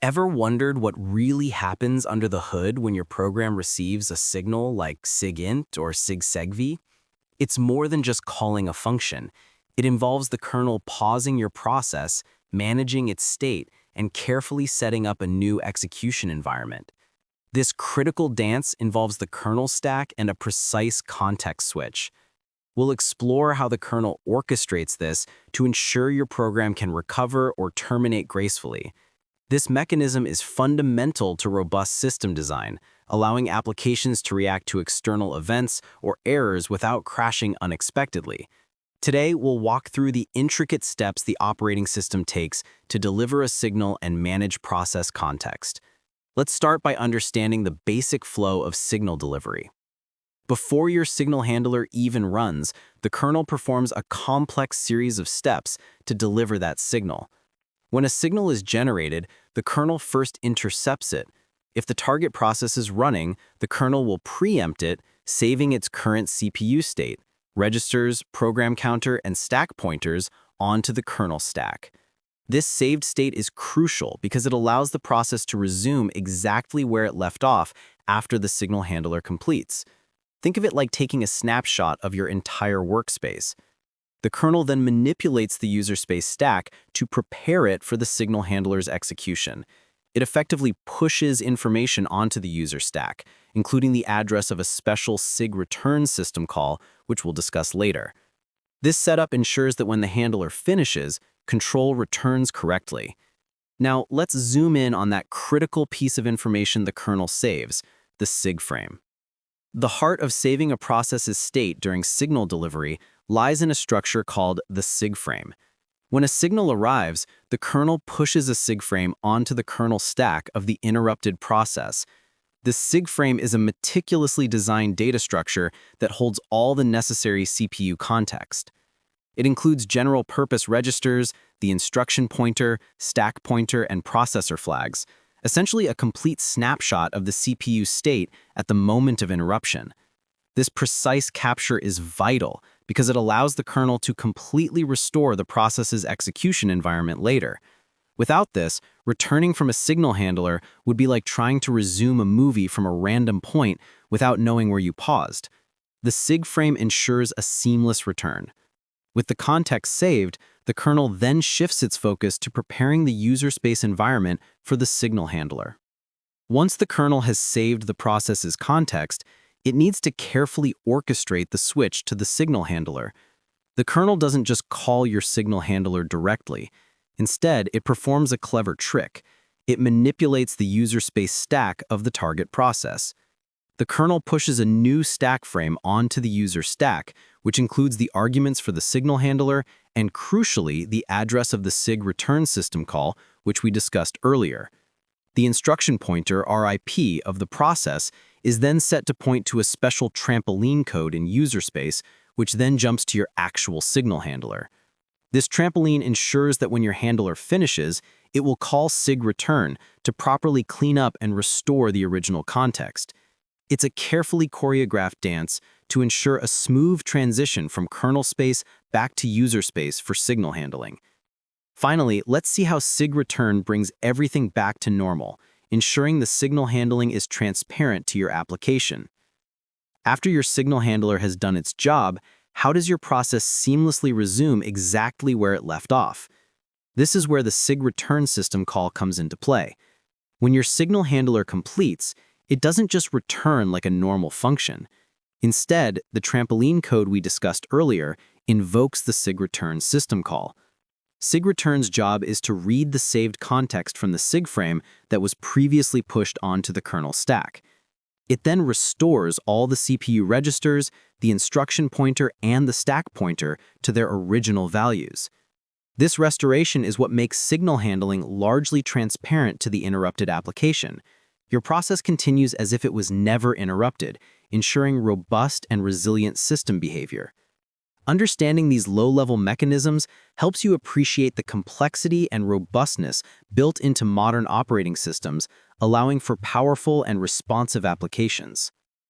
Ever wondered what really happens under the hood when your program receives a signal like SIGINT or SIGSEGV? It's more than just calling a function. It involves the kernel pausing your process, managing its state, and carefully setting up a new execution environment. This critical dance involves the kernel stack and a precise context switch. We'll explore how the kernel orchestrates this to ensure your program can recover or terminate gracefully. This mechanism is fundamental to robust system design, allowing applications to react to external events or errors without crashing unexpectedly. Today, we'll walk through the intricate steps the operating system takes to deliver a signal and manage process context. Let's start by understanding the basic flow of signal delivery. Before your signal handler even runs, the kernel performs a complex series of steps to deliver that signal. When a signal is generated, the kernel first intercepts it. If the target process is running, the kernel will preempt it, saving its current CPU state, registers, program counter, and stack pointers onto the kernel stack. This saved state is crucial because it allows the process to resume exactly where it left off after the signal handler completes. Think of it like taking a snapshot of your entire workspace. The kernel then manipulates the user space stack to prepare it for the signal handler's execution. It effectively pushes information onto the user stack, including the address of a special SIG return system call, which we'll discuss later. This setup ensures that when the handler finishes, control returns correctly. Now, let's zoom in on that critical piece of information the kernel saves, the SIG frame. The heart of saving a process's state during signal delivery lies in a structure called the SIG frame. When a signal arrives, the kernel pushes a SIG frame onto the kernel stack of the interrupted process. The SIG frame is a meticulously designed data structure that holds all the necessary CPU context. It includes general-purpose registers, the instruction pointer, stack pointer, and processor flags, essentially a complete snapshot of the CPU state at the moment of interruption. This precise capture is vital because it allows the kernel to completely restore the process's execution environment later. Without this, returning from a signal handler would be like trying to resume a movie from a random point without knowing where you paused. The SIG frame ensures a seamless return. With the context saved, the kernel then shifts its focus to preparing the user space environment for the signal handler. Once the kernel has saved the process's context, it needs to carefully orchestrate the switch to the signal handler. The kernel doesn't just call your signal handler directly. Instead, it performs a clever trick. It manipulates the user space stack of the target process. The kernel pushes a new stack frame onto the user stack, which includes the arguments for the signal handler and, crucially, the address of the SIG return system call, which we discussed earlier. The instruction pointer, RIP, of the process is then set to point to a special trampoline code in user space, which then jumps to your actual signal handler. This trampoline ensures that when your handler finishes, it will call SIG return to properly clean up and restore the original context. It's a carefully choreographed dance to ensure a smooth transition from kernel space back to user space for signal handling. Finally, let's see how SIG return brings everything back to normal, ensuring the signal handling is transparent to your application. After your signal handler has done its job, how does your process seamlessly resume exactly where it left off? This is where the SIG return system call comes into play. When your signal handler completes, it doesn't just return like a normal function. Instead, the trampoline code we discussed earlier invokes the SIG return system call. SIG return's job is to read the saved context from the SIG frame that was previously pushed onto the kernel stack. It then restores all the CPU registers, the instruction pointer, and the stack pointer to their original values. This restoration is what makes signal handling largely transparent to the interrupted application. Your process continues as if it was never interrupted, ensuring robust and resilient system behavior. Understanding these low-level mechanisms helps you appreciate the complexity and robustness built into modern operating systems, allowing for powerful and responsive applications.